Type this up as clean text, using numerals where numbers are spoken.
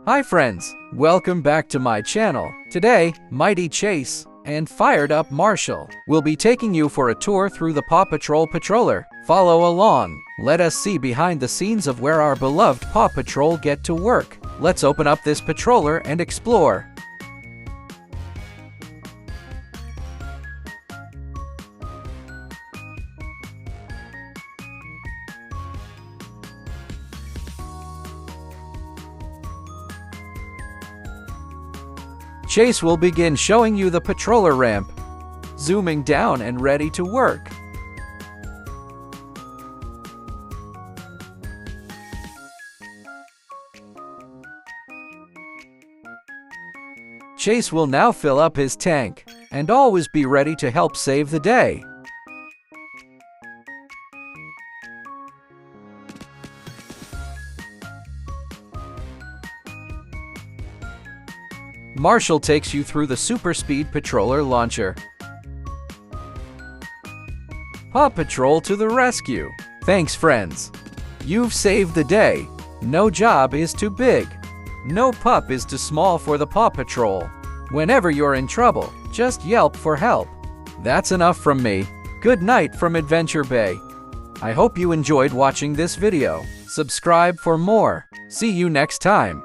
Hi friends, welcome back to my channel. Today, Mighty Chase and Fired Up Marshall will be taking you for a tour through the Paw Patrol Patroller. Follow along. Let us see behind the scenes of where our beloved Paw Patrol get to work. Let's open up this patroller and explore. Chase will begin showing you the patroller ramp, zooming down and ready to work. Chase will now fill up his tank and always be ready to help save the day. Marshall takes you through the Super Speed Patroller launcher. Paw Patrol to the rescue! Thanks, friends! You've saved the day. No job is too big. No pup is too small for the Paw Patrol. Whenever you're in trouble, just yelp for help. That's enough from me. Good night from Adventure Bay. I hope you enjoyed watching this video. Subscribe for more. See you next time.